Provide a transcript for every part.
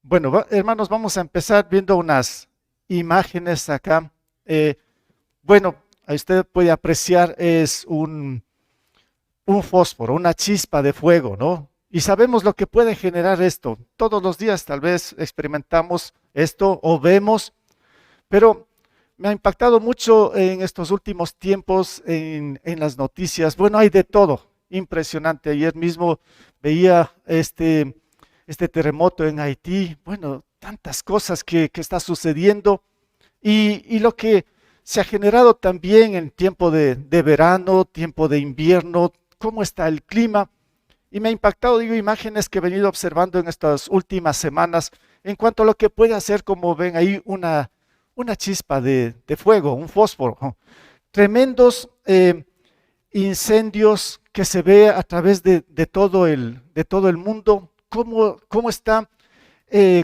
Bueno, hermanos, vamos a empezar viendo unas imágenes acá. Eh, bueno, ahí usted puede apreciar, es un fósforo, una chispa de fuego, ¿no? Y sabemos lo que puede generar esto. Todos los días tal vez experimentamos esto o vemos, pero me ha impactado mucho en estos últimos tiempos en las noticias. Bueno, hay de todo, impresionante. Ayer mismo veía este terremoto en Haití. Bueno, tantas cosas que está sucediendo y lo que se ha generado también en tiempo de verano, tiempo de invierno, cómo está el clima. Y me ha impactado, digo, imágenes que he venido observando en estas últimas semanas en cuanto a lo que puede hacer, como ven ahí, una chispa de fuego, un fósforo. Tremendos incendios que se ve a través de todo el mundo, cómo está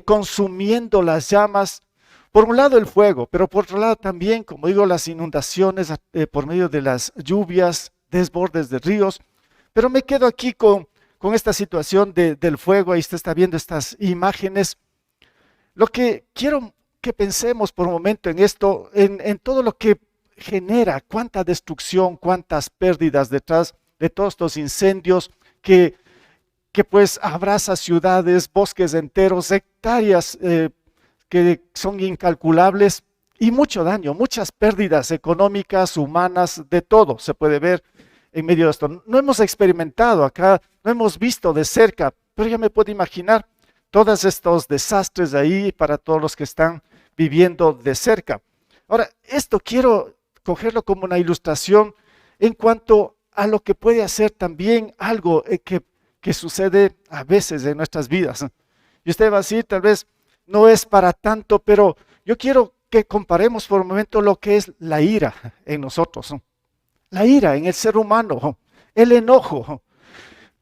consumiendo las llamas. Por un lado el fuego, pero por otro lado también, como digo, las inundaciones por medio de las lluvias, desbordes de ríos. Pero me quedo aquí con esta situación del fuego. Ahí usted está viendo estas imágenes. Lo que quiero que pensemos por un momento en esto, en todo lo que genera, cuánta destrucción, cuántas pérdidas detrás de todos estos incendios que pues abraza ciudades, bosques enteros, hectáreas que son incalculables y mucho daño, muchas pérdidas económicas, humanas, de todo se puede ver en medio de esto. No hemos experimentado acá, no hemos visto de cerca, pero ya me puedo imaginar todos estos desastres ahí para todos los que están viviendo de cerca. Ahora, esto quiero cogerlo como una ilustración en cuanto a lo que puede hacer también algo que sucede a veces en nuestras vidas. Y usted va a decir, tal vez no es para tanto, pero yo quiero que comparemos por un momento lo que es la ira en nosotros. La ira en el ser humano, el enojo.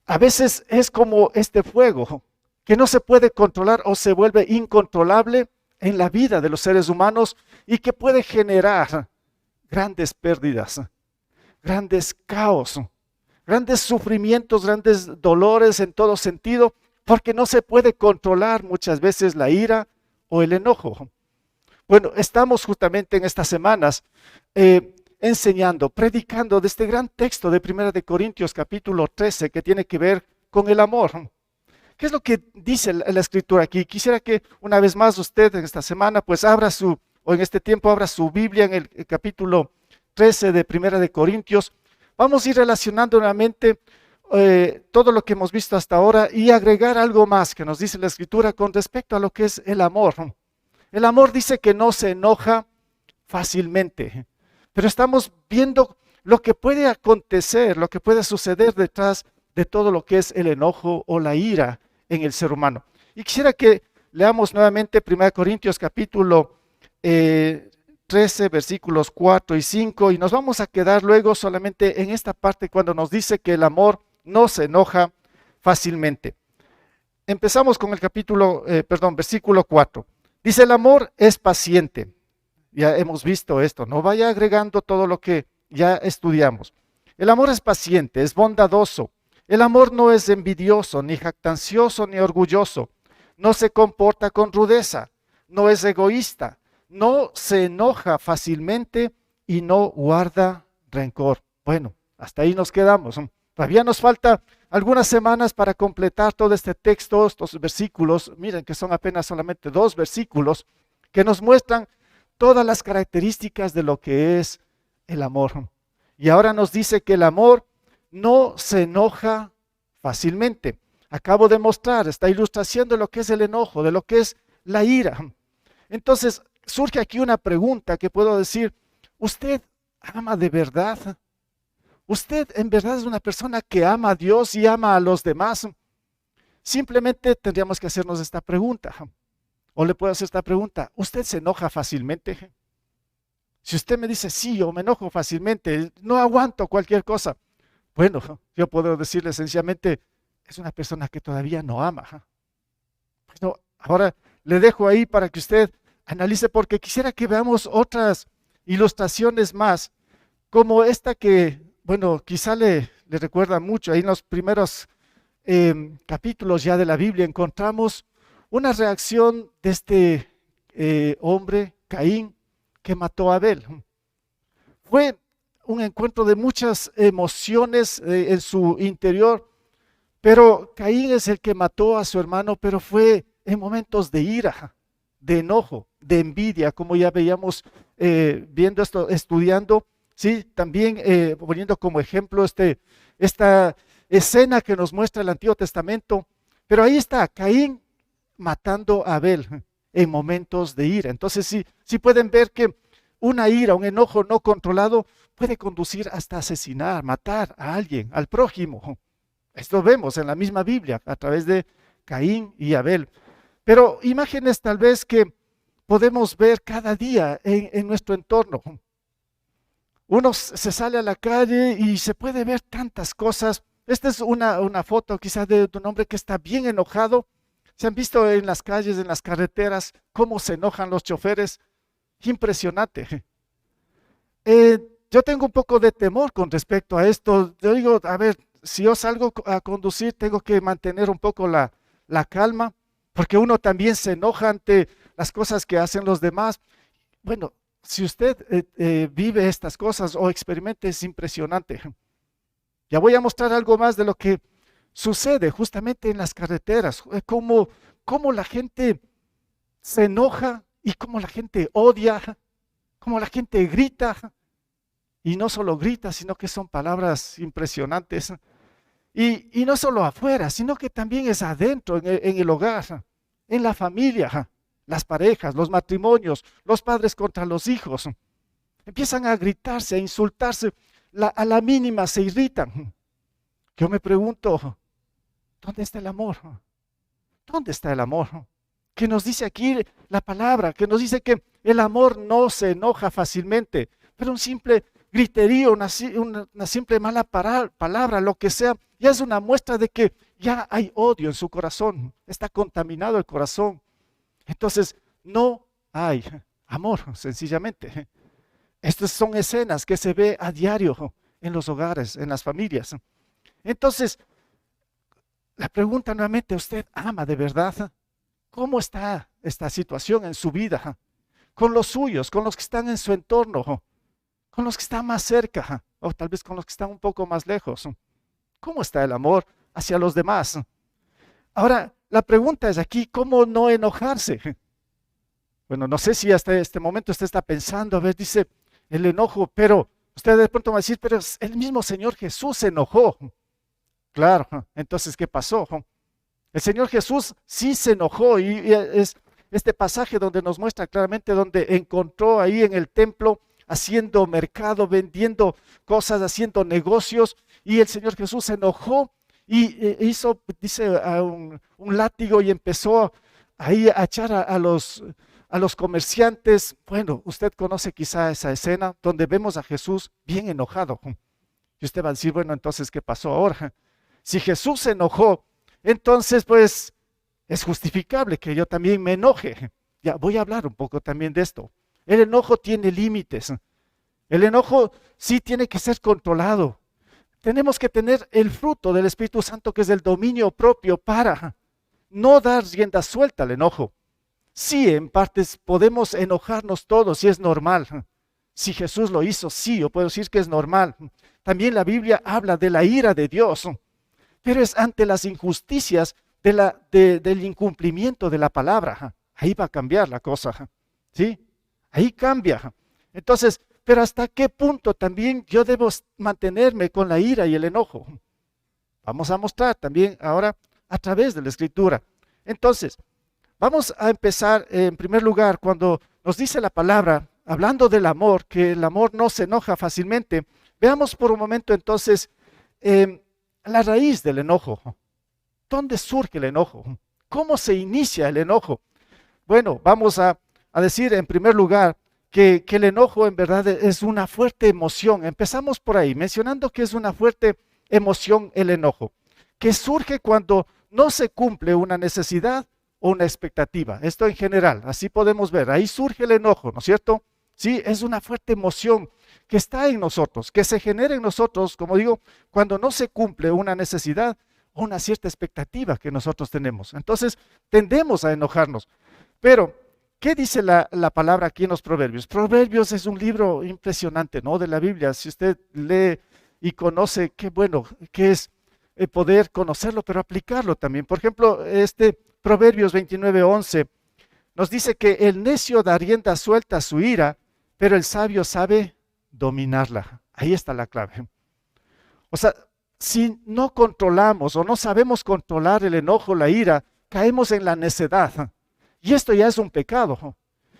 A veces es como este fuego que no se puede controlar o se vuelve incontrolable en la vida de los seres humanos y que puede generar grandes pérdidas, grandes caos, grandes sufrimientos, grandes dolores en todo sentido, porque no se puede controlar muchas veces la ira o el enojo. Bueno, estamos justamente en estas semanas enseñando, predicando de este gran texto de Primera de Corintios capítulo 13 que tiene que ver con el amor. ¿Qué es lo que dice la escritura aquí? Quisiera que una vez más usted en esta semana pues o en este tiempo abra su Biblia en el capítulo 13 de Primera de Corintios. Vamos a ir relacionando nuevamente todo lo que hemos visto hasta ahora y agregar algo más que nos dice la escritura con respecto a lo que es el amor. El amor dice que no se enoja fácilmente, pero estamos viendo lo que puede acontecer, lo que puede suceder detrás de todo lo que es el enojo o la ira en el ser humano. Y quisiera que leamos nuevamente 1 Corintios capítulo 13, versículos 4 y 5, y nos vamos a quedar luego solamente en esta parte cuando nos dice que el amor no se enoja fácilmente. Empezamos con el versículo 4. Dice, el amor es paciente. Ya hemos visto esto, no vaya agregando todo lo que ya estudiamos. El amor es paciente, es bondadoso. El amor no es envidioso, ni jactancioso, ni orgulloso. No se comporta con rudeza, no es egoísta, no se enoja fácilmente y no guarda rencor. Bueno, hasta ahí nos quedamos. Todavía nos falta algunas semanas para completar todo este texto, estos versículos. Miren que son apenas solamente 2 versículos que nos muestran todas las características de lo que es el amor. Y ahora nos dice que el amor no se enoja fácilmente. Acabo de mostrar esta ilustración de lo que es el enojo, de lo que es la ira. Entonces surge aquí una pregunta que puedo decir, ¿usted ama de verdad? ¿Usted en verdad es una persona que ama a Dios y ama a los demás? Simplemente tendríamos que hacernos esta pregunta. O le puedo hacer esta pregunta, ¿usted se enoja fácilmente? Si usted me dice, sí, yo me enojo fácilmente, no aguanto cualquier cosa. Bueno, yo puedo decirle sencillamente, es una persona que todavía no ama. Bueno, ahora le dejo ahí para que usted analice, porque quisiera que veamos otras ilustraciones más, como esta que, bueno, quizá le recuerda mucho. Ahí en los primeros capítulos ya de la Biblia encontramos una reacción de este hombre, Caín, que mató a Abel. Fue un encuentro de muchas emociones en su interior, pero Caín es el que mató a su hermano, pero fue en momentos de ira, de enojo, de envidia, como ya veíamos viendo esto, estudiando, ¿sí? También poniendo como ejemplo esta escena que nos muestra el Antiguo Testamento, pero ahí está Caín matando a Abel en momentos de ira. Entonces sí pueden ver que una ira, un enojo no controlado puede conducir hasta asesinar, matar a alguien, al prójimo. Esto vemos en la misma Biblia a través de Caín y Abel. Pero imágenes tal vez que podemos ver cada día en nuestro entorno. Uno se sale a la calle y se puede ver tantas cosas. Esta es una foto quizás de un hombre que está bien enojado. Se han visto en las calles, en las carreteras, cómo se enojan los choferes. Impresionante. Yo tengo un poco de temor con respecto a esto. Yo digo, a ver, si yo salgo a conducir, tengo que mantener un poco la calma, porque uno también se enoja ante las cosas que hacen los demás. Bueno, si usted vive estas cosas o experimenta, es impresionante. Ya voy a mostrar algo más de lo que sucede justamente en las carreteras, cómo la gente se enoja y cómo la gente odia, cómo la gente grita, y no solo grita, sino que son palabras impresionantes. Y no solo afuera, sino que también es adentro, en el hogar, en la familia, las parejas, los matrimonios, los padres contra los hijos. Empiezan a gritarse, a insultarse, a la mínima se irritan. Yo me pregunto, ¿dónde está el amor? ¿Dónde está el amor? Que nos dice aquí la palabra, que nos dice que el amor no se enoja fácilmente, pero un simple griterío, una simple mala palabra, lo que sea, ya es una muestra de que ya hay odio en su corazón, está contaminado el corazón. Entonces, no hay amor, sencillamente. Estas son escenas que se ve a diario en los hogares, en las familias. Entonces, la pregunta nuevamente, ¿usted ama de verdad? ¿Cómo está esta situación en su vida? Con los suyos, con los que están en su entorno, con los que están más cerca, o tal vez con los que están un poco más lejos. ¿Cómo está el amor hacia los demás? Ahora, la pregunta es aquí, ¿cómo no enojarse? Bueno, no sé si hasta este momento usted está pensando, a ver, dice el enojo, pero usted de pronto va a decir, pero el mismo Señor Jesús se enojó. Claro, entonces, ¿qué pasó? El Señor Jesús sí se enojó y es este pasaje donde nos muestra claramente donde encontró ahí en el templo haciendo mercado, vendiendo cosas, haciendo negocios, y el Señor Jesús se enojó y hizo, dice, un látigo y empezó ahí a echar a los comerciantes. Bueno, usted conoce quizá esa escena donde vemos a Jesús bien enojado. Y usted va a decir, bueno, entonces, ¿qué pasó ahora? Si Jesús se enojó, entonces pues es justificable que yo también me enoje. Ya voy a hablar un poco también de esto. El enojo tiene límites. El enojo sí tiene que ser controlado. Tenemos que tener el fruto del Espíritu Santo, que es el dominio propio, para no dar rienda suelta al enojo. Sí, en partes podemos enojarnos todos y es normal. Si Jesús lo hizo, sí, yo puedo decir que es normal. También la Biblia habla de la ira de Dios, pero es ante las injusticias del incumplimiento de la palabra. Ahí va a cambiar la cosa, ¿sí? Ahí cambia. Entonces, pero ¿hasta qué punto también yo debo mantenerme con la ira y el enojo? Vamos a mostrar también ahora a través de la Escritura. Entonces, vamos a empezar en primer lugar cuando nos dice la palabra, hablando del amor, que el amor no se enoja fácilmente. Veamos por un momento entonces la raíz del enojo. ¿Dónde surge el enojo? ¿Cómo se inicia el enojo? Bueno, vamos a decir en primer lugar que el enojo en verdad es una fuerte emoción. Empezamos por ahí, mencionando que es una fuerte emoción el enojo, que surge cuando no se cumple una necesidad o una expectativa. Esto en general, así podemos ver, ahí surge el enojo, ¿no es cierto? Sí, es una fuerte emoción que está en nosotros, que se genera en nosotros, como digo, cuando no se cumple una necesidad o una cierta expectativa que nosotros tenemos. Entonces, tendemos a enojarnos. Pero, ¿qué dice la palabra aquí en los Proverbios? Proverbios es un libro impresionante, ¿no? De la Biblia. Si usted lee y conoce, qué bueno que es poder conocerlo, pero aplicarlo también. Por ejemplo, Proverbios 29:11 nos dice que el necio da rienda suelta a su ira, pero el sabio sabe dominarla. Ahí está la clave. O sea, si no controlamos o no sabemos controlar el enojo, la ira, caemos en la necedad. Y esto ya es un pecado.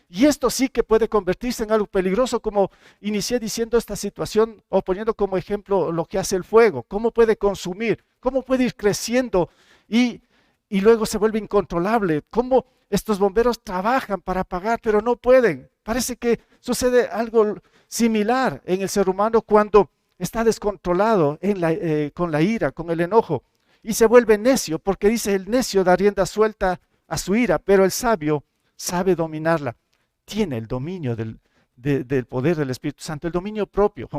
Y esto sí que puede convertirse en algo peligroso, como inicié diciendo esta situación o poniendo como ejemplo lo que hace el fuego. Cómo puede consumir, cómo puede ir creciendo y luego se vuelve incontrolable. Cómo estos bomberos trabajan para apagar, pero no pueden. Parece que sucede algo similar en el ser humano cuando está descontrolado con la ira, con el enojo, y se vuelve necio, porque dice el necio da rienda suelta a su ira, pero el sabio sabe dominarla. Tiene el dominio del poder del Espíritu Santo, el dominio propio.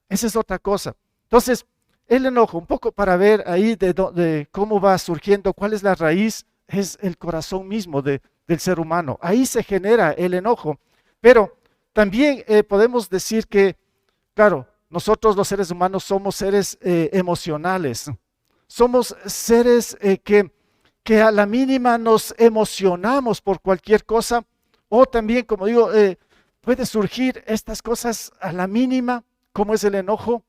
Esa es otra cosa. Entonces, el enojo, un poco para ver ahí de cómo va surgiendo, cuál es la raíz, es el corazón mismo del ser humano. Ahí se genera el enojo, pero también podemos decir que, claro, nosotros los seres humanos somos seres emocionales, somos seres que a la mínima nos emocionamos por cualquier cosa, o también, como digo, puede surgir estas cosas a la mínima, como es el enojo,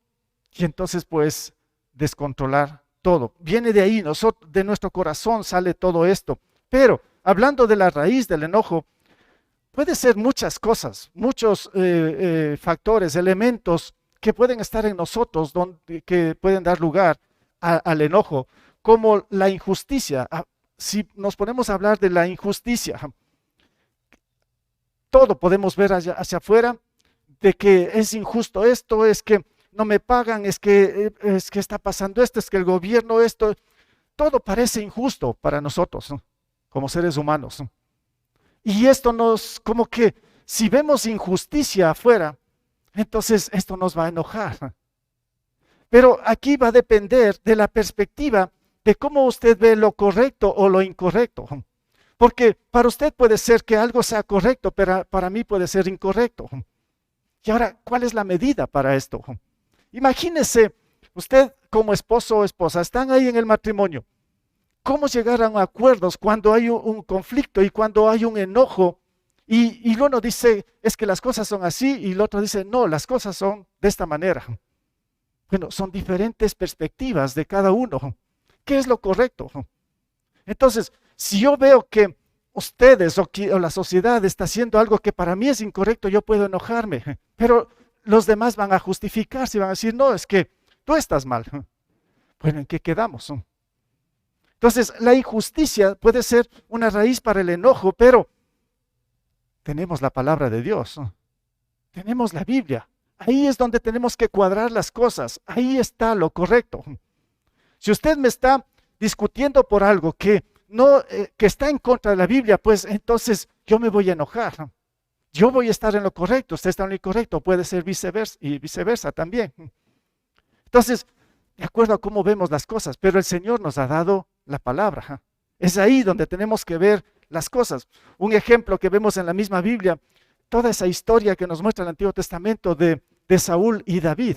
y entonces pues descontrolar todo. Viene de ahí, de nuestro corazón sale todo esto. Pero hablando de la raíz del enojo, puede ser muchas cosas, muchos factores, elementos que pueden estar en nosotros, que pueden dar lugar al enojo, como la injusticia. Si nos ponemos a hablar de la injusticia, todo podemos ver hacia afuera, de que es injusto esto, es que no me pagan, es que está pasando esto, es que el gobierno esto, todo parece injusto para nosotros, ¿no? Como seres humanos, ¿no? Y esto como que si vemos injusticia afuera, entonces esto nos va a enojar. Pero aquí va a depender de la perspectiva de cómo usted ve lo correcto o lo incorrecto. Porque para usted puede ser que algo sea correcto, pero para mí puede ser incorrecto. Y ahora, ¿cuál es la medida para esto? Imagínese, usted como esposo o esposa, están ahí en el matrimonio. ¿Cómo llegar a acuerdos cuando hay un conflicto y cuando hay un enojo? Y uno dice, es que las cosas son así, y el otro dice, no, las cosas son de esta manera. Bueno, son diferentes perspectivas de cada uno. ¿Qué es lo correcto? Entonces, si yo veo que ustedes o la sociedad está haciendo algo que para mí es incorrecto, yo puedo enojarme, pero los demás van a justificarse y van a decir, no, es que tú estás mal. Bueno, ¿en qué quedamos? Entonces, la injusticia puede ser una raíz para el enojo, pero tenemos la palabra de Dios, tenemos la Biblia. Ahí es donde tenemos que cuadrar las cosas, ahí está lo correcto. Si usted me está discutiendo por algo que está en contra de la Biblia, pues entonces yo me voy a enojar. Yo voy a estar en lo correcto, usted está en lo incorrecto, puede ser viceversa y viceversa también. Entonces, de acuerdo a cómo vemos las cosas, pero el Señor nos ha dado la palabra. Es ahí donde tenemos que ver las cosas. Un ejemplo que vemos en la misma Biblia, toda esa historia que nos muestra el Antiguo Testamento de Saúl y David.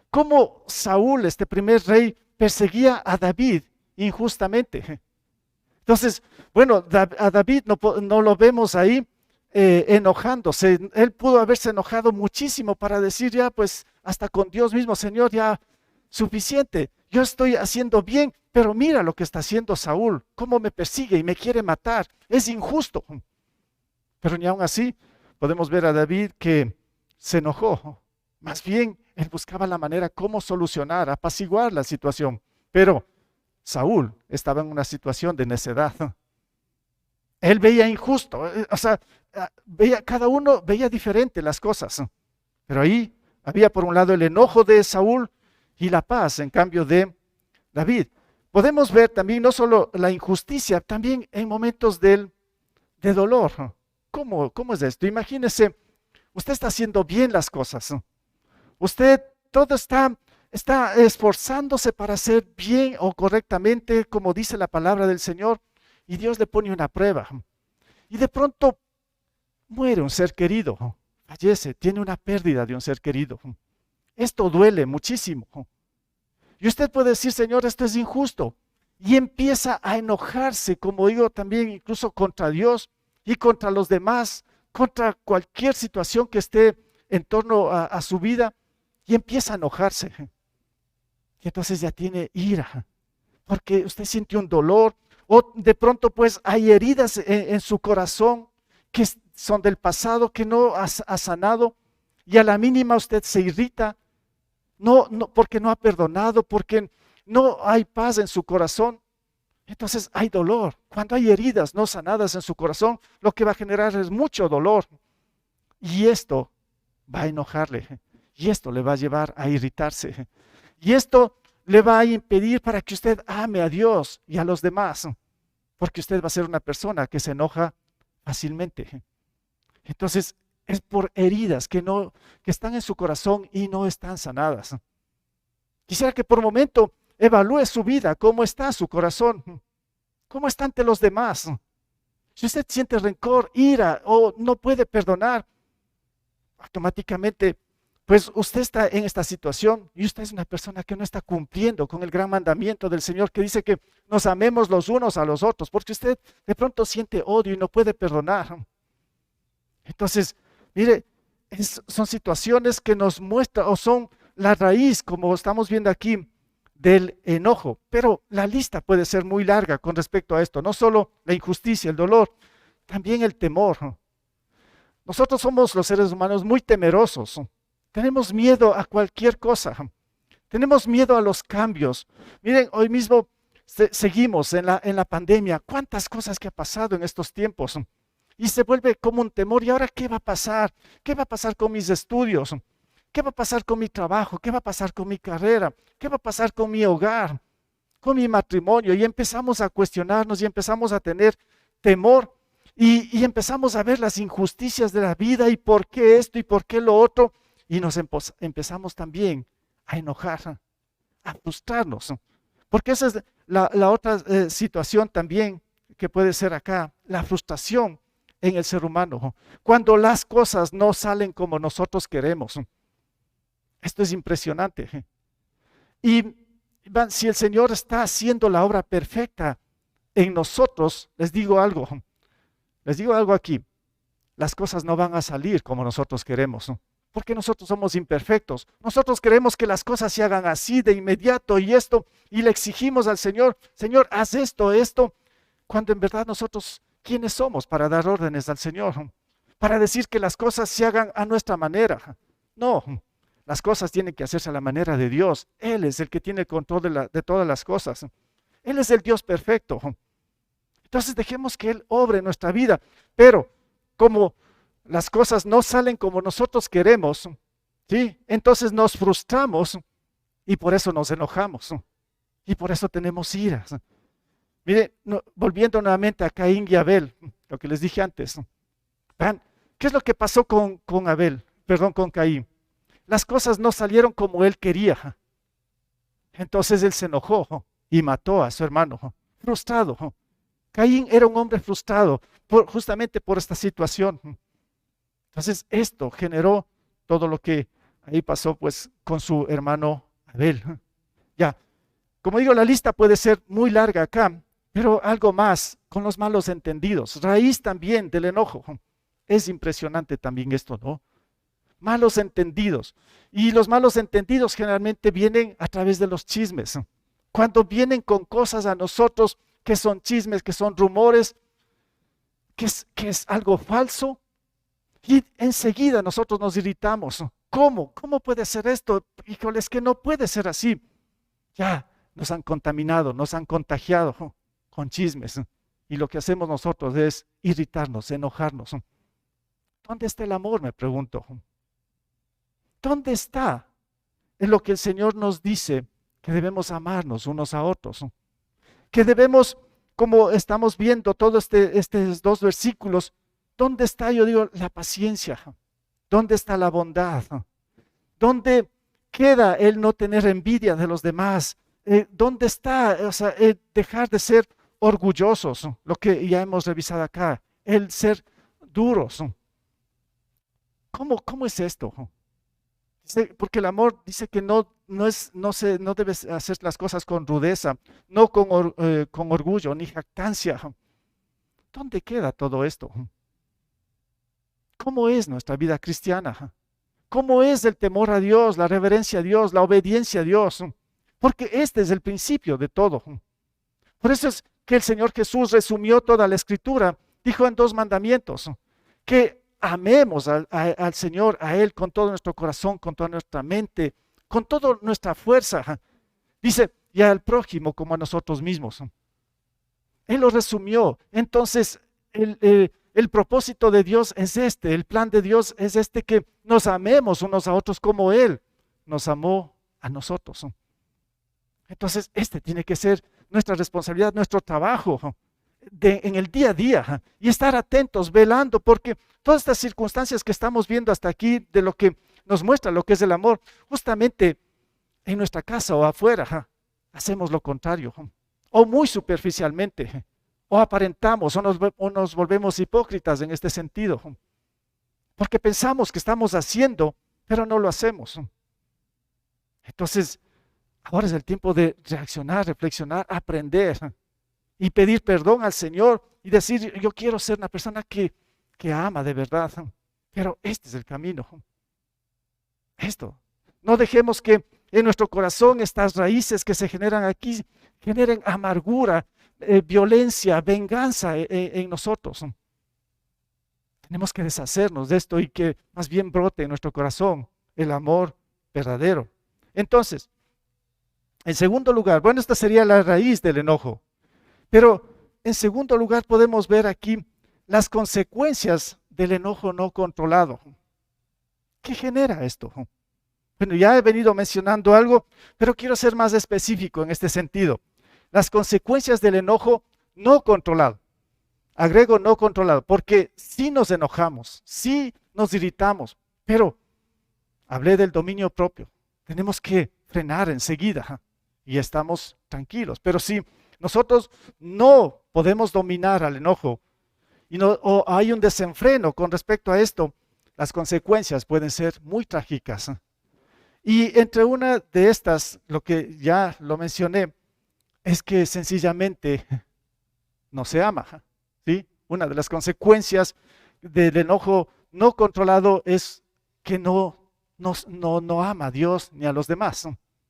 Cómo Saúl, este primer rey, perseguía a David injustamente. Entonces, bueno, a David no lo vemos ahí enojándose. Él pudo haberse enojado muchísimo para decir ya, pues, hasta con Dios mismo, Señor, ya suficiente. Yo estoy haciendo bien, pero mira lo que está haciendo Saúl, cómo me persigue y me quiere matar. Es injusto. Pero ni aún así podemos ver a David que se enojó. Más bien, él buscaba la manera cómo solucionar, apaciguar la situación. Pero Saúl estaba en una situación de necedad. Él veía injusto, o sea, cada uno veía diferente las cosas. Pero ahí había por un lado el enojo de Saúl y la paz, en cambio, de David. Podemos ver también no solo la injusticia, también en momentos de dolor. ¿Cómo es esto? Imagínese, usted está haciendo bien las cosas. Usted todo está está esforzándose para hacer bien o correctamente, como dice la palabra del Señor, y Dios le pone una prueba. Y de pronto muere un ser querido, fallece, tiene una pérdida de un ser querido. Esto duele muchísimo. Y usted puede decir, Señor, esto es injusto. Y empieza a enojarse, como digo, también incluso contra Dios y contra los demás, contra cualquier situación que esté en torno a su vida, y empieza a enojarse. Y entonces ya tiene ira, porque usted siente un dolor, o de pronto pues hay heridas en su corazón que son del pasado, que no ha sanado, y a la mínima usted se irrita, no, porque no ha perdonado, porque no hay paz en su corazón. Entonces hay dolor. Cuando hay heridas no sanadas en su corazón, lo que va a generar es mucho dolor. Y esto va a enojarle. Y esto le va a llevar a irritarse. Y esto le va a impedir para que usted ame a Dios y a los demás. Porque usted va a ser una persona que se enoja fácilmente. Entonces es por heridas que están en su corazón y no están sanadas. Quisiera que por un momento evalúe su vida, cómo está su corazón, cómo está ante los demás. Si usted siente rencor, ira o no puede perdonar, automáticamente, pues usted está en esta situación y usted es una persona que no está cumpliendo con el gran mandamiento del Señor que dice que nos amemos los unos a los otros, porque usted de pronto siente odio y no puede perdonar. Entonces, mire, son situaciones que nos muestran o son la raíz, como estamos viendo aquí, del enojo. Pero la lista puede ser muy larga con respecto a esto. No solo la injusticia, el dolor, también el temor. Nosotros somos los seres humanos muy temerosos. Tenemos miedo a cualquier cosa. Tenemos miedo a los cambios. Miren, hoy mismo seguimos en la pandemia. ¿Cuántas cosas que ha pasado en estos tiempos? Y se vuelve como un temor. ¿Y ahora qué va a pasar? ¿Qué va a pasar con mis estudios? ¿Qué va a pasar con mi trabajo? ¿Qué va a pasar con mi carrera? ¿Qué va a pasar con mi hogar? ¿Con mi matrimonio? Y empezamos a cuestionarnos y empezamos a tener temor y empezamos a ver las injusticias de la vida y por qué esto y por qué lo otro. Y nos empezamos también a enojar, a frustrarnos. Porque esa es la otra situación también que puede ser acá, la frustración en el ser humano. Cuando las cosas no salen como nosotros queremos. Esto es impresionante. Y si el Señor está haciendo la obra perfecta en nosotros, les digo algo aquí, las cosas no van a salir como nosotros queremos, ¿no? Porque nosotros somos imperfectos. Nosotros queremos que las cosas se hagan así de inmediato y esto, y le exigimos al Señor, Señor, haz esto, cuando en verdad nosotros, ¿quiénes somos para dar órdenes al Señor? Para decir que las cosas se hagan a nuestra manera. No. Las cosas tienen que hacerse a la manera de Dios. Él es el que tiene el control de todas las cosas. Él es el Dios perfecto. Entonces dejemos que Él obre en nuestra vida. Pero como las cosas no salen como nosotros queremos, ¿sí? Entonces nos frustramos y por eso nos enojamos. Y por eso tenemos iras. Mire, volviendo nuevamente a Caín y Abel, lo que les dije antes. ¿Vean? ¿Qué es lo que pasó con Caín? Las cosas no salieron como él quería. Entonces él se enojó y mató a su hermano, frustrado. Caín era un hombre frustrado justamente por esta situación. Entonces esto generó todo lo que ahí pasó pues con su hermano Abel. Ya, como digo, la lista puede ser muy larga acá, pero algo más con los malos entendidos. Raíz también del enojo. Es impresionante también esto, ¿no? Malos entendidos. Y los malos entendidos generalmente vienen a través de los chismes. Cuando vienen con cosas a nosotros que son chismes, que son rumores, que es algo falso, y enseguida nosotros nos irritamos. ¿Cómo? ¿Cómo puede ser esto? Híjole, es que no puede ser así. Ya nos han contaminado, nos han contagiado con chismes. Y lo que hacemos nosotros es irritarnos, enojarnos. ¿Dónde está el amor? Me pregunto. ¿Dónde está en lo que el Señor nos dice que debemos amarnos unos a otros? Que debemos, como estamos viendo todos estos dos versículos, ¿dónde está, yo digo, la paciencia? ¿Dónde está la bondad? ¿Dónde queda el no tener envidia de los demás? ¿Dónde está, o sea, dejar de ser orgullosos? Lo que ya hemos revisado acá, el ser duros. ¿Cómo es esto? Porque el amor dice que no debes hacer las cosas con rudeza, no con orgullo ni jactancia. ¿Dónde queda todo esto? ¿Cómo es nuestra vida cristiana? ¿Cómo es el temor a Dios, la reverencia a Dios, la obediencia a Dios? Porque este es el principio de todo. Por eso es que el Señor Jesús resumió toda la Escritura. Dijo en 2 mandamientos, que amemos al Señor, a Él, con todo nuestro corazón, con toda nuestra mente, con toda nuestra fuerza. Dice, y al prójimo como a nosotros mismos. Él lo resumió. Entonces, el propósito de Dios es este, el plan de Dios es este, que nos amemos unos a otros como Él nos amó a nosotros. Entonces, este tiene que ser nuestra responsabilidad, nuestro trabajo en el día a día, y estar atentos, velando, porque todas estas circunstancias que estamos viendo hasta aquí, de lo que nos muestra lo que es el amor, justamente en nuestra casa o afuera, hacemos lo contrario, o muy superficialmente, o aparentamos, o nos volvemos hipócritas en este sentido, porque pensamos que estamos haciendo, pero no lo hacemos. Entonces, ahora es el tiempo de reaccionar, reflexionar, aprender y pedir perdón al Señor y decir, yo quiero ser una persona que ama de verdad, pero este es el camino. Esto. No dejemos que en nuestro corazón estas raíces que se generan aquí generen amargura, violencia, venganza en nosotros. Tenemos que deshacernos de esto y que más bien brote en nuestro corazón el amor verdadero. Entonces, en segundo lugar, bueno, esta sería la raíz del enojo, pero en segundo lugar podemos ver aquí las consecuencias del enojo no controlado. ¿Qué genera esto? Bueno, ya he venido mencionando algo, pero quiero ser más específico en este sentido. Las consecuencias del enojo no controlado. Agrego no controlado, porque sí nos enojamos, sí nos irritamos, pero hablé del dominio propio. Tenemos que frenar enseguida y estamos tranquilos. Pero si nosotros no podemos dominar al enojo o hay un desenfreno con respecto a esto, las consecuencias pueden ser muy trágicas. Y entre una de estas, lo que ya lo mencioné, es que sencillamente no se ama, ¿sí? Una de las consecuencias del enojo no controlado es que no ama a Dios ni a los demás.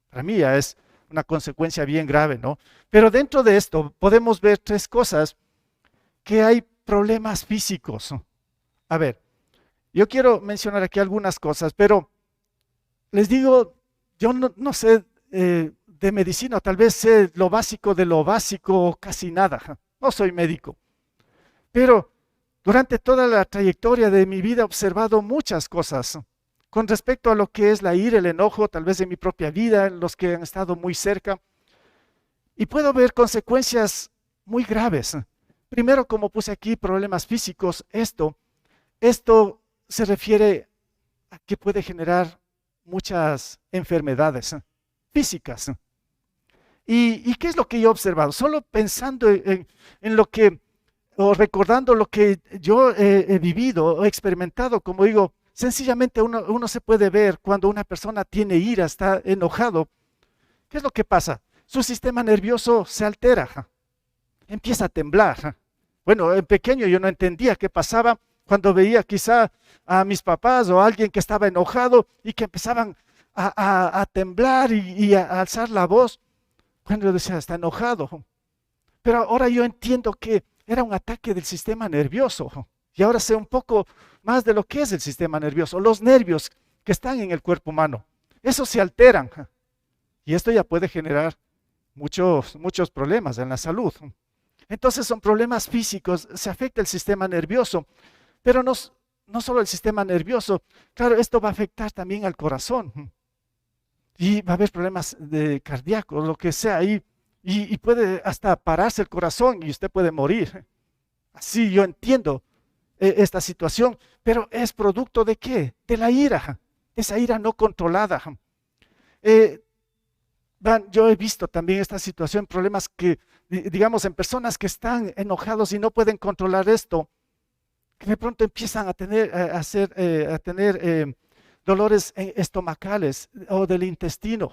Para mí ya es una consecuencia bien grave, ¿no? Pero dentro de esto podemos ver 3 cosas, que hay problemas físicos. A ver, yo quiero mencionar aquí algunas cosas, pero les digo, yo no sé de medicina, tal vez sé lo básico de lo básico, casi nada. No soy médico, pero durante toda la trayectoria de mi vida he observado muchas cosas con respecto a lo que es la ira, el enojo, tal vez de mi propia vida, los que han estado muy cerca, y puedo ver consecuencias muy graves. Primero, como puse aquí, problemas físicos. Esto se refiere a que puede generar muchas enfermedades físicas. ¿Y qué es lo que yo he observado? Solo pensando en lo que, o recordando lo que yo he vivido o experimentado, como digo, sencillamente uno se puede ver cuando una persona tiene ira, está enojado. ¿Qué es lo que pasa? Su sistema nervioso se altera, empieza a temblar. Bueno, en pequeño yo no entendía qué pasaba cuando veía quizá a mis papás o a alguien que estaba enojado y que empezaban a temblar y a alzar la voz. Bueno, yo decía, está enojado. Pero ahora yo entiendo que era un ataque del sistema nervioso. Y ahora sé un poco más de lo que es el sistema nervioso, los nervios que están en el cuerpo humano. Esos se alteran. Y esto ya puede generar muchos problemas en la salud. Entonces son problemas físicos, se afecta el sistema nervioso, pero no solo el sistema nervioso, claro, esto va a afectar también al corazón. Y va a haber problemas cardíacos, lo que sea ahí, y puede hasta pararse el corazón y usted puede morir. Así yo entiendo esta situación, pero ¿es producto de qué? De la ira, esa ira no controlada. Yo he visto también esta situación, problemas que, digamos, en personas que están enojados y no pueden controlar esto, que de pronto empiezan a tener, a tener dolores estomacales o del intestino.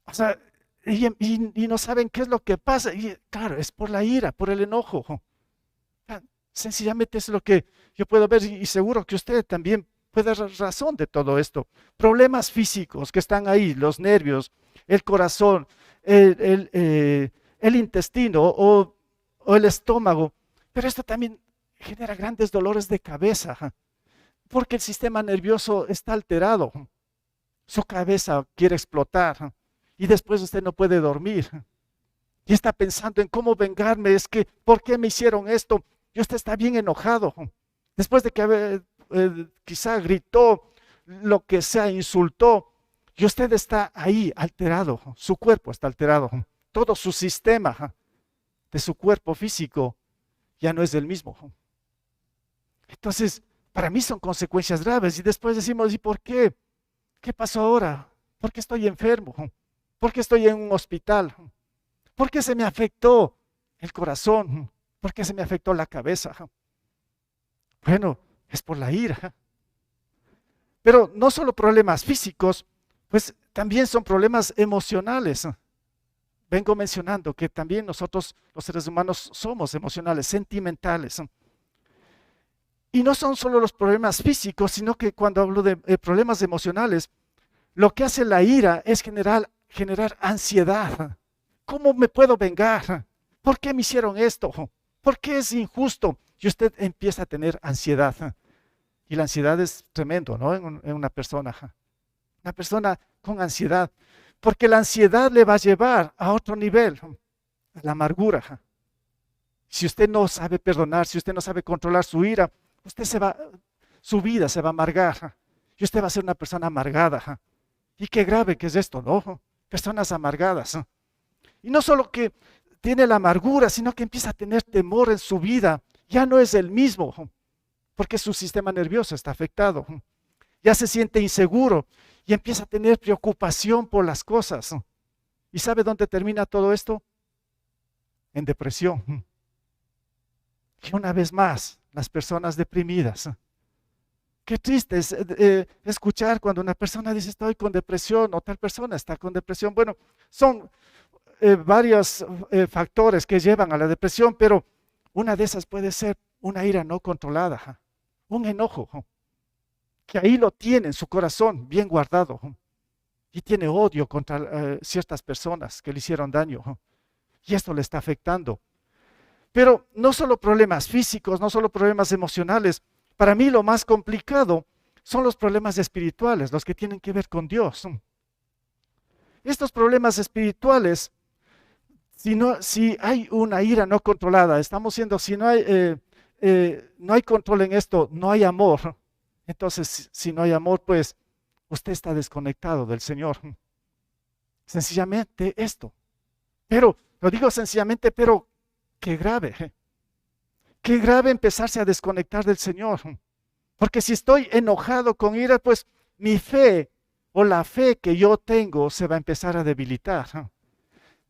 O sea, y no saben qué es lo que pasa. Y claro, es por la ira, por el enojo. Sencillamente es lo que yo puedo ver y seguro que usted también puede dar razón de todo esto. Problemas físicos que están ahí, los nervios, el corazón, el intestino o el estómago. Pero esto también genera grandes dolores de cabeza, porque el sistema nervioso está alterado. Su cabeza quiere explotar y después usted no puede dormir. Y está pensando en cómo vengarme, es que, ¿por qué me hicieron esto? Y usted está bien enojado. Después de que quizá gritó, lo que sea, insultó, y usted está ahí alterado, su cuerpo está alterado, todo su sistema de su cuerpo físico ya no es el mismo. Entonces, para mí son consecuencias graves y después decimos, ¿y por qué? ¿Qué pasó ahora? ¿Por qué estoy enfermo? ¿Por qué estoy en un hospital? ¿Por qué se me afectó el corazón? ¿Por qué se me afectó la cabeza? Bueno, es por la ira. Pero no solo problemas físicos, pues también son problemas emocionales. Vengo mencionando que también nosotros, los seres humanos, somos emocionales, sentimentales. Y no son solo los problemas físicos, sino que cuando hablo de problemas emocionales, lo que hace la ira es generar ansiedad. ¿Cómo me puedo vengar? ¿Por qué me hicieron esto? ¿Por qué es injusto? Y usted empieza a tener ansiedad. Y la ansiedad es tremendo, ¿no? En una persona. Una persona con ansiedad. Porque la ansiedad le va a llevar a otro nivel, a la amargura. Si usted no sabe perdonar, si usted no sabe controlar su ira, su vida se va a amargar. Y usted va a ser una persona amargada. Y qué grave que es esto, ¿no? Personas amargadas. Y no solo que tiene la amargura, sino que empieza a tener temor en su vida. Ya no es el mismo, porque su sistema nervioso está afectado. Ya se siente inseguro y empieza a tener preocupación por las cosas. ¿Y sabe dónde termina todo esto? En depresión. Y una vez más, las personas deprimidas. Qué triste es escuchar cuando una persona dice estoy con depresión o tal persona está con depresión. Bueno, son varios factores que llevan a la depresión, pero una de esas puede ser una ira no controlada, un enojo, que ahí lo tiene en su corazón bien guardado y tiene odio contra ciertas personas que le hicieron daño y esto le está afectando. Pero no solo problemas físicos, no solo problemas emocionales. Para mí lo más complicado son los problemas espirituales, los que tienen que ver con Dios. Estos problemas espirituales, si hay una ira no controlada, si no hay control en esto, no hay amor. Entonces, si no hay amor, pues usted está desconectado del Señor. Sencillamente esto. Pero, lo digo sencillamente, pero qué grave. Qué grave empezarse a desconectar del Señor. Porque si estoy enojado con ira, pues mi fe o la fe que yo tengo se va a empezar a debilitar.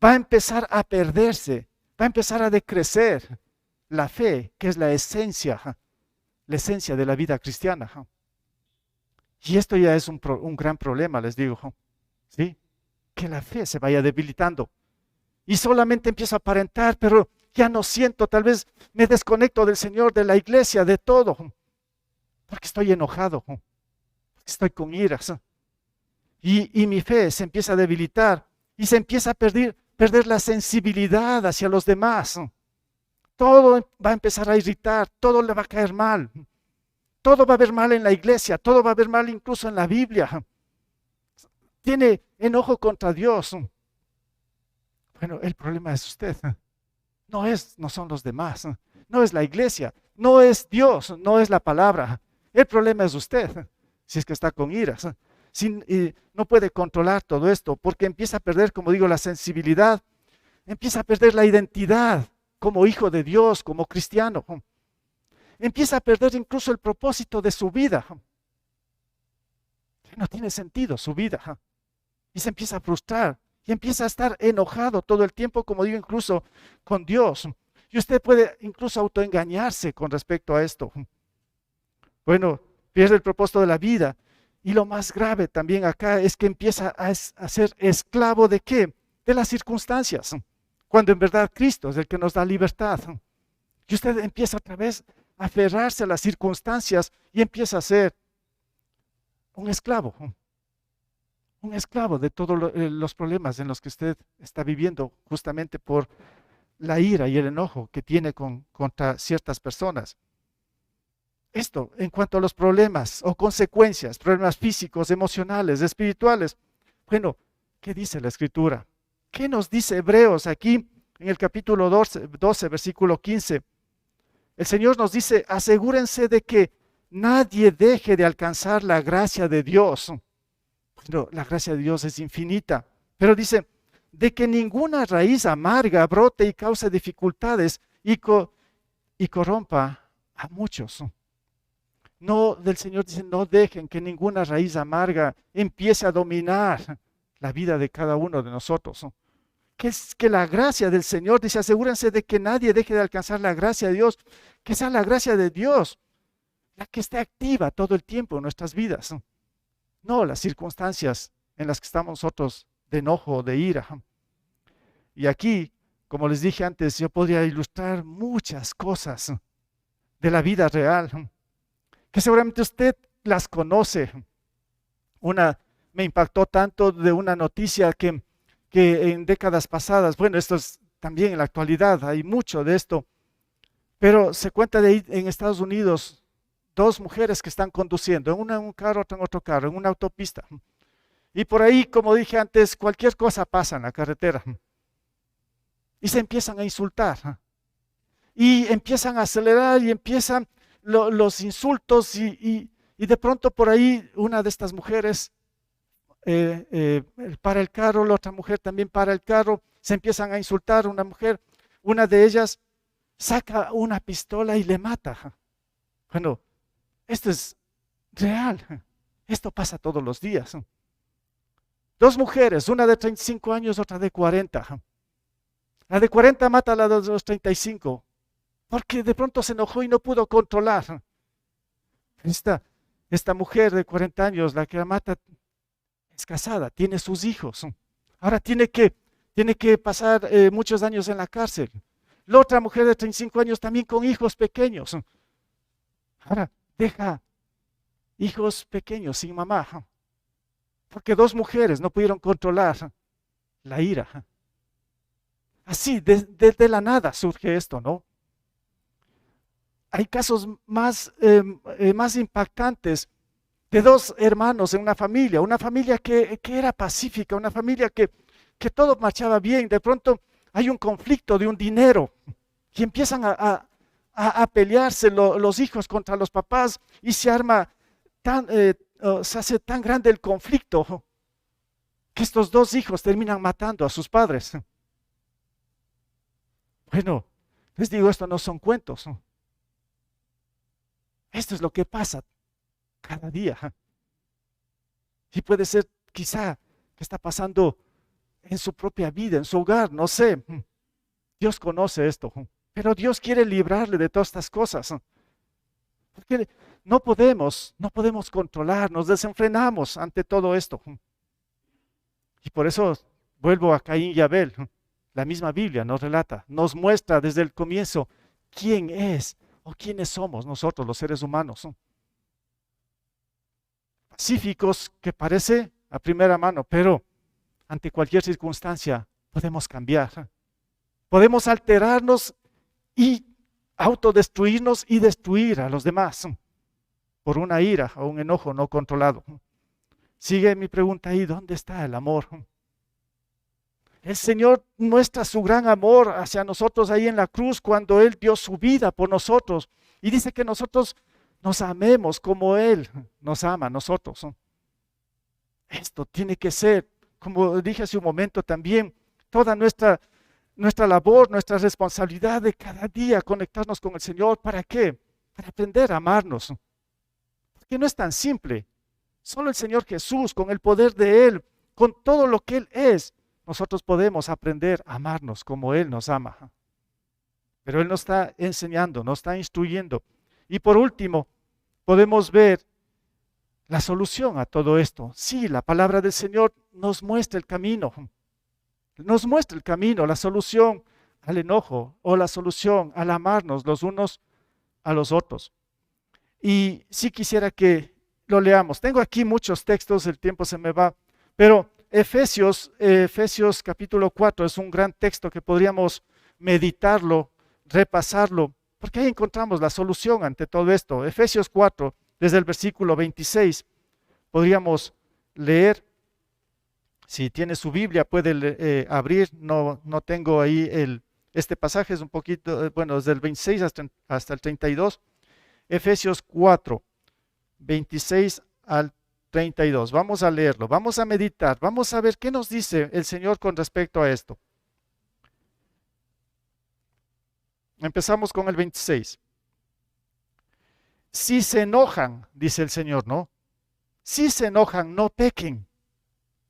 Va a empezar a perderse, va a empezar a decrecer la fe, que es la esencia de la vida cristiana. Y esto ya es un gran problema, les digo. ¿Sí? Que la fe se vaya debilitando. Y solamente empiezo a aparentar, pero ya no siento, tal vez me desconecto del Señor, de la iglesia, de todo. Porque estoy enojado, porque estoy con iras. Y mi fe se empieza a debilitar y se empieza a perder la sensibilidad hacia los demás. Todo va a empezar a irritar, todo le va a caer mal. Todo va a ver mal en la iglesia, todo va a ver mal incluso en la Biblia. Tiene enojo contra Dios. Bueno, el problema es usted. No son los demás, no es la iglesia, no es Dios, no es la palabra. El problema es usted, si es que está con iras. No puede controlar todo esto porque empieza a perder, como digo, la sensibilidad, empieza a perder la identidad como hijo de Dios, como cristiano. Empieza a perder incluso el propósito de su vida. No tiene sentido su vida. y se empieza a frustrar y empieza a estar enojado todo el tiempo, como digo, incluso con Dios. Y usted puede incluso autoengañarse con respecto a esto. Bueno, pierde el propósito de la vida. Y lo más grave también acá es que empieza a ser esclavo ¿de qué? De las circunstancias, cuando en verdad Cristo es el que nos da libertad. Y usted empieza otra vez a aferrarse a las circunstancias y empieza a ser un esclavo de todos los problemas en los que usted está viviendo, justamente por la ira y el enojo que tiene contra ciertas personas. Esto en cuanto a los problemas o consecuencias, problemas físicos, emocionales, espirituales. Bueno, ¿qué dice la Escritura? ¿Qué nos dice Hebreos aquí en el capítulo 12 versículo 15? El Señor nos dice, asegúrense de que nadie deje de alcanzar la gracia de Dios. Bueno, la gracia de Dios es infinita, pero dice, de que ninguna raíz amarga brote y cause dificultades y corrompa a muchos. No, del Señor dice, no dejen que ninguna raíz amarga empiece a dominar la vida de cada uno de nosotros. Que es que la gracia del Señor, dice, asegúrense de que nadie deje de alcanzar la gracia de Dios, que sea la gracia de Dios, la que esté activa todo el tiempo en nuestras vidas. No las circunstancias en las que estamos nosotros de enojo, de ira. Y aquí, como les dije antes, yo podría ilustrar muchas cosas de la vida real, que seguramente usted las conoce. Una me impactó tanto de una noticia que en décadas pasadas, bueno, esto es también en la actualidad, hay mucho de esto, pero se cuenta de ahí en Estados Unidos, dos mujeres que están conduciendo, una en un carro, otra en otro carro, en una autopista. Y por ahí, como dije antes, cualquier cosa pasa en la carretera. Y se empiezan a insultar. Y empiezan a acelerar y empiezan los insultos y de pronto por ahí una de estas mujeres para el carro, la otra mujer también para el carro, se empiezan a insultar, una de ellas saca una pistola y le mata. Bueno, esto es real, esto pasa todos los días. Dos mujeres, una de 35 años, otra de 40. La de 40 mata a la de los 35, porque de pronto se enojó y no pudo controlar. Esta mujer de 40 años, la que la mata, es casada, tiene sus hijos. Ahora tiene que pasar muchos años en la cárcel. La otra mujer de 35 años también con hijos pequeños. Ahora deja hijos pequeños sin mamá, porque dos mujeres no pudieron controlar la ira. Así, de la nada surge esto, ¿no? Hay casos más impactantes de dos hermanos en una familia que era pacífica, una familia que todo marchaba bien. De pronto hay un conflicto de un dinero y empiezan a pelearse los hijos contra los papás y se arma se hace tan grande el conflicto que estos dos hijos terminan matando a sus padres. Bueno, les digo, esto no son cuentos. Esto es lo que pasa cada día. Y puede ser quizá que está pasando en su propia vida, en su hogar, no sé. Dios conoce esto, pero Dios quiere librarle de todas estas cosas. Porque no podemos controlar, nos desenfrenamos ante todo esto. Y por eso vuelvo a Caín y Abel. La misma Biblia nos relata, nos muestra desde el comienzo quién es o quiénes somos nosotros los seres humanos. Pacíficos que parece a primera mano, pero ante cualquier circunstancia podemos cambiar. Podemos alterarnos y autodestruirnos y destruir a los demás por una ira o un enojo no controlado. Sigue mi pregunta ahí, ¿dónde está el amor? El Señor muestra su gran amor hacia nosotros ahí en la cruz cuando Él dio su vida por nosotros y dice que nosotros nos amemos como Él nos ama a nosotros. Esto tiene que ser, como dije hace un momento también, toda nuestra labor, nuestra responsabilidad de cada día conectarnos con el Señor. ¿Para qué? Para aprender a amarnos. Porque no es tan simple. Solo el Señor Jesús, con el poder de Él, con todo lo que Él es, nosotros podemos aprender a amarnos como Él nos ama. Pero Él nos está enseñando, nos está instruyendo. Y por último, podemos ver la solución a todo esto. Sí, la palabra del Señor nos muestra el camino. Nos muestra el camino, la solución al enojo o la solución al amarnos los unos a los otros. Y sí quisiera que lo leamos. Tengo aquí muchos textos, el tiempo se me va, pero Efesios capítulo 4 es un gran texto que podríamos meditarlo, repasarlo, porque ahí encontramos la solución ante todo esto. Efesios 4, desde el versículo 26, podríamos leer. Si tiene su Biblia puede abrir, no tengo ahí este pasaje, es un poquito, bueno, desde el 26 hasta el 32. Efesios 4, 26 al 32. Vamos a leerlo, vamos a meditar, vamos a ver qué nos dice el Señor con respecto a esto. Empezamos con el 26. Si se enojan, dice el Señor, ¿no? Si se enojan, no pequen.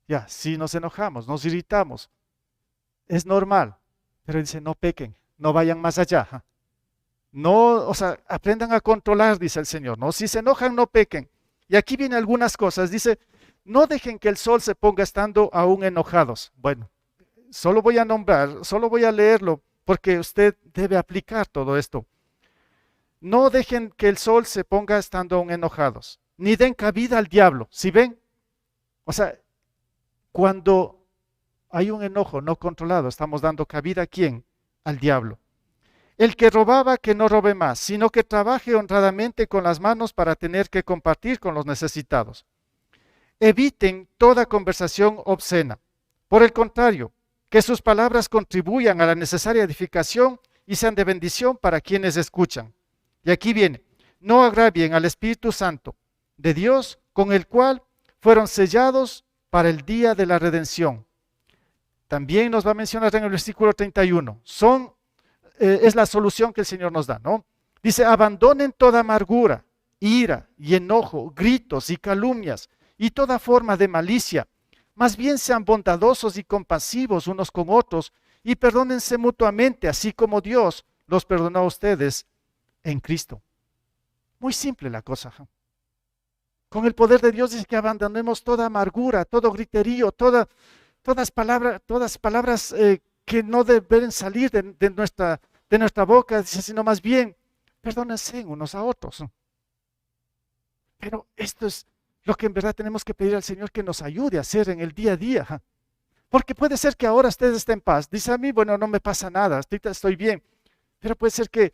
Ya, si nos enojamos, nos irritamos, es normal, pero dice, no pequen, no vayan más allá. No, o sea, aprendan a controlar, dice el Señor, ¿no? Si se enojan, no pequen. Y aquí vienen algunas cosas, dice, no dejen que el sol se ponga estando aún enojados. Bueno, solo voy a nombrar, solo voy a leerlo, porque usted debe aplicar todo esto. No dejen que el sol se ponga estando aún enojados, ni den cabida al diablo. ¿Sí ven? O sea, cuando hay un enojo no controlado, estamos dando cabida ¿a quién? Al diablo. El que robaba, que no robe más, sino que trabaje honradamente con las manos para tener que compartir con los necesitados. Eviten toda conversación obscena. Por el contrario, que sus palabras contribuyan a la necesaria edificación y sean de bendición para quienes escuchan. Y aquí viene, no agravien al Espíritu Santo de Dios, con el cual fueron sellados para el día de la redención. También nos va a mencionar en el versículo 31. Es la solución que el Señor nos da, ¿no? Dice, abandonen toda amargura, ira y enojo, gritos y calumnias y toda forma de malicia. Más bien sean bondadosos y compasivos unos con otros y perdónense mutuamente, así como Dios los perdonó a ustedes en Cristo. Muy simple la cosa. Con el poder de Dios dice que abandonemos toda amargura, todo griterío, todas palabras que no deben salir de nuestra boca, dice, sino más bien, perdónense unos a otros. Pero esto es lo que en verdad tenemos que pedir al Señor que nos ayude a hacer en el día a día. Porque puede ser que ahora usted esté en paz. Dice a mí, bueno, no me pasa nada, estoy bien. Pero puede ser que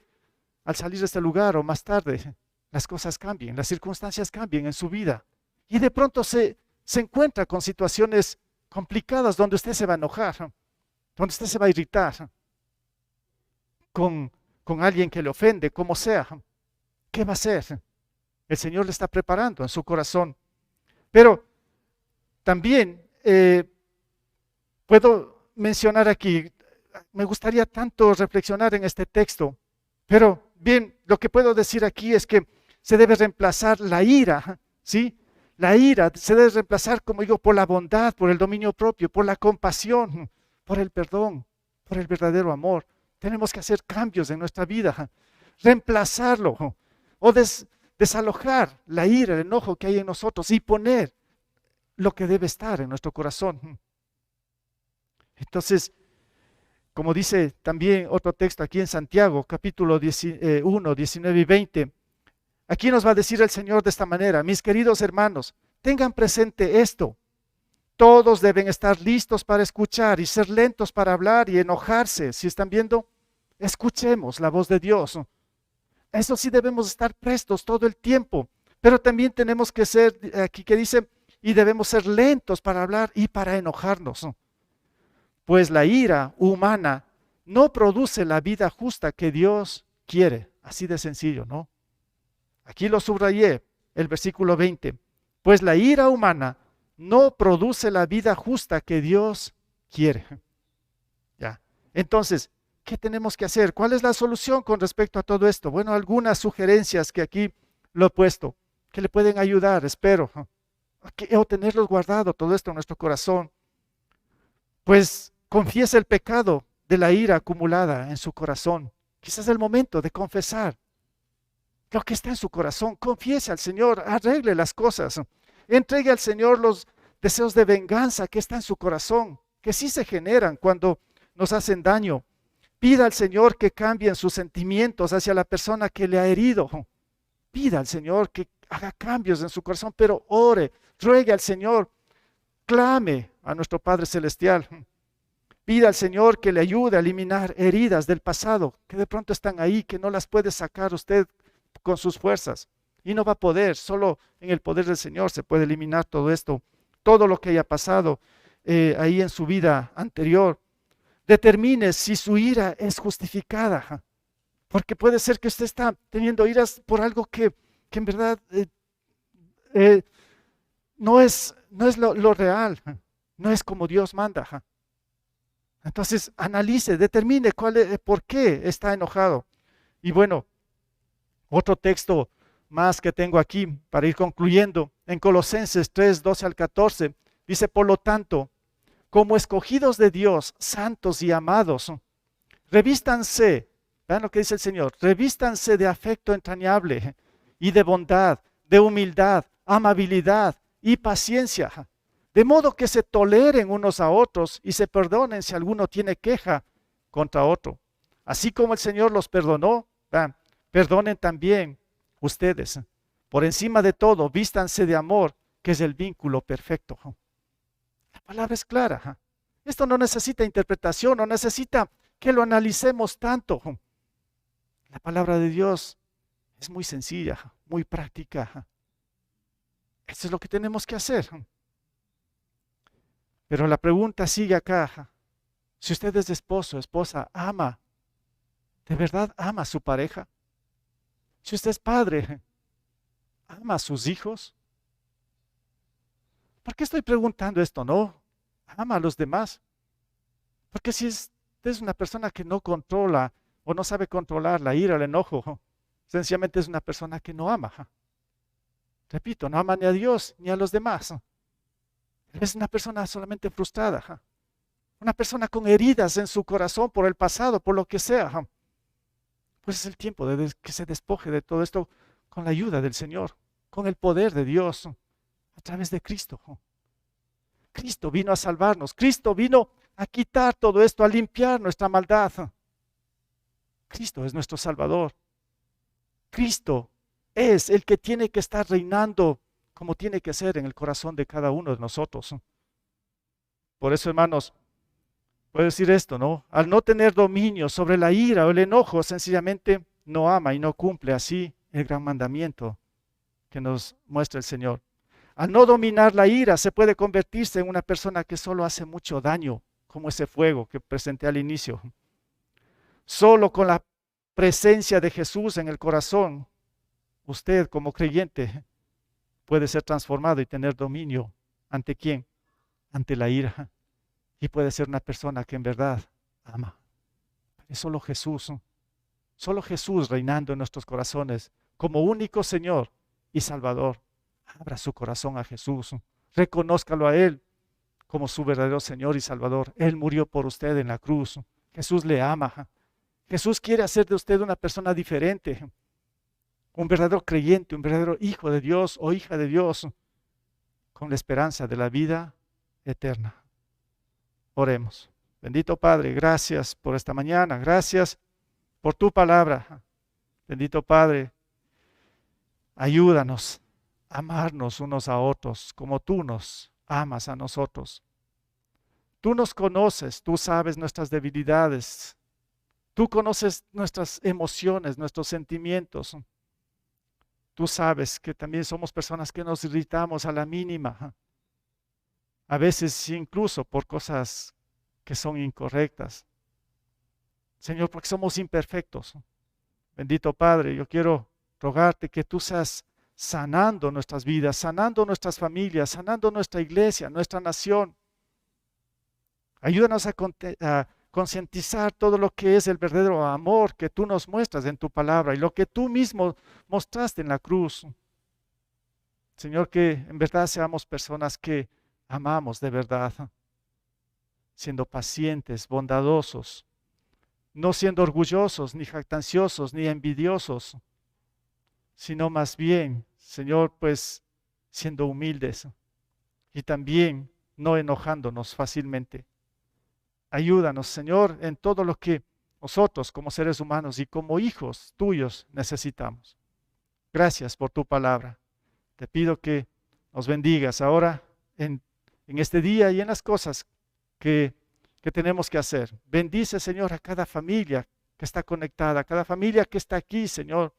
al salir de este lugar o más tarde, las cosas cambien, las circunstancias cambien en su vida. Y de pronto se encuentra con situaciones complicadas donde usted se va a enojar, donde usted se va a irritar con alguien que le ofende, como sea. ¿Qué va a hacer? El Señor le está preparando en su corazón. Pero también puedo mencionar aquí, me gustaría tanto reflexionar en este texto, pero bien, lo que puedo decir aquí es que se debe reemplazar la ira, ¿sí? La ira se debe reemplazar, como digo, por la bondad, por el dominio propio, por la compasión, por el perdón, por el verdadero amor. Tenemos que hacer cambios en nuestra vida, reemplazarlo o desalojar la ira, el enojo que hay en nosotros y poner lo que debe estar en nuestro corazón. Entonces, como dice también otro texto aquí en Santiago, capítulo 1, 19 y 20, aquí nos va a decir el Señor de esta manera: mis queridos hermanos, tengan presente esto. Todos deben estar listos para escuchar y ser lentos para hablar y enojarse. Si están viendo, escuchemos la voz de Dios. Eso sí, debemos estar prestos todo el tiempo, pero también tenemos que ser, aquí que dice, y debemos ser lentos para hablar y para enojarnos. Pues la ira humana no produce la vida justa que Dios quiere. Así de sencillo, ¿no? Aquí lo subrayé, el versículo 20. Pues la ira humana no produce la vida justa que Dios quiere. Ya. Entonces, ¿qué tenemos que hacer? ¿Cuál es la solución con respecto a todo esto? Bueno, algunas sugerencias que aquí lo he puesto, que le pueden ayudar, espero, o tenerlos guardado todo esto en nuestro corazón, pues confiesa el pecado de la ira acumulada en su corazón. Quizás es el momento de confesar lo que está en su corazón. Confiese al Señor, arregle las cosas, entregue al Señor los deseos de venganza que están en su corazón, que sí se generan cuando nos hacen daño. Pida al Señor que cambien sus sentimientos hacia la persona que le ha herido. Pida al Señor que haga cambios en su corazón, pero ore, ruegue al Señor, clame a nuestro Padre Celestial. Pida al Señor que le ayude a eliminar heridas del pasado, que de pronto están ahí, que no las puede sacar usted con sus fuerzas. Y no va a poder, solo en el poder del Señor se puede eliminar todo esto, todo lo que haya pasado ahí en su vida anterior. Determine si su ira es justificada, porque puede ser que usted está teniendo iras por algo que en verdad no es lo real, no es como Dios manda. Entonces analice, determine por qué está enojado. Y bueno, otro texto más que tengo aquí para ir concluyendo, en Colosenses 3, 12 al 14, dice: por lo tanto, como escogidos de Dios, santos y amados, revístanse, vean lo que dice el Señor, revístanse de afecto entrañable y de bondad, de humildad, amabilidad y paciencia, de modo que se toleren unos a otros y se perdonen si alguno tiene queja contra otro. Así como el Señor los perdonó, vean, perdonen también ustedes. Por encima de todo, vístanse de amor, que es el vínculo perfecto. La palabra es clara. Esto no necesita interpretación, no necesita que lo analicemos tanto. La palabra de Dios es muy sencilla, muy práctica. Eso es lo que tenemos que hacer. Pero la pregunta sigue acá. Si usted es esposo, esposa, ama, ¿de verdad ama a su pareja? Si usted es padre, ¿ama a sus hijos? ¿Por qué estoy preguntando esto? No, ama a los demás. Porque si usted es una persona que no controla o no sabe controlar la ira, el enojo, sencillamente es una persona que no ama. Repito, no ama ni a Dios ni a los demás. Es una persona solamente frustrada. Una persona con heridas en su corazón por el pasado, por lo que sea. Pues es el tiempo de que se despoje de todo esto con la ayuda del Señor, con el poder de Dios, a través de Cristo. Cristo vino a salvarnos, Cristo vino a quitar todo esto, a limpiar nuestra maldad. Cristo es nuestro Salvador. Cristo es el que tiene que estar reinando como tiene que ser en el corazón de cada uno de nosotros. Por eso, hermanos, puedo decir esto, ¿no? Al no tener dominio sobre la ira o el enojo, sencillamente no ama y no cumple así el gran mandamiento que nos muestra el Señor. Al no dominar la ira, se puede convertirse en una persona que solo hace mucho daño, como ese fuego que presenté al inicio. Solo con la presencia de Jesús en el corazón, usted como creyente puede ser transformado y tener dominio. ¿Ante quién? Ante la ira. Y puede ser una persona que en verdad ama. Es solo Jesús reinando en nuestros corazones como único Señor y Salvador. Abra su corazón a Jesús, reconózcalo a Él como su verdadero Señor y Salvador. Él murió por usted en la cruz. Jesús le ama. Jesús quiere hacer de usted una persona diferente, un verdadero creyente, un verdadero hijo de Dios o hija de Dios, con la esperanza de la vida eterna. Oremos. Bendito Padre, gracias por esta mañana, gracias por tu palabra. Bendito Padre, ayúdanos a amarnos unos a otros como tú nos amas a nosotros. Tú nos conoces, tú sabes nuestras debilidades, tú conoces nuestras emociones, nuestros sentimientos. Tú sabes que también somos personas que nos irritamos a la mínima, a veces incluso por cosas que son incorrectas. Señor, porque somos imperfectos. Bendito Padre, yo quiero rogarte que tú seas sanando nuestras vidas, sanando nuestras familias, sanando nuestra iglesia, nuestra nación. Ayúdanos a concientizar todo lo que es el verdadero amor que tú nos muestras en tu palabra y lo que tú mismo mostraste en la cruz. Señor, que en verdad seamos personas que amamos de verdad, siendo pacientes, bondadosos, no siendo orgullosos, ni jactanciosos, ni envidiosos, sino más bien, Señor, pues siendo humildes y también no enojándonos fácilmente. Ayúdanos, Señor, en todo lo que nosotros como seres humanos y como hijos tuyos necesitamos. Gracias por tu palabra. Te pido que nos bendigas ahora en este día y en las cosas que tenemos que hacer. Bendice, Señor, a cada familia que está conectada, a cada familia que está aquí, Señor.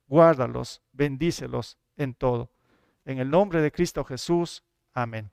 Guárdalos, bendícelos en todo. En el nombre de Cristo Jesús. Amén.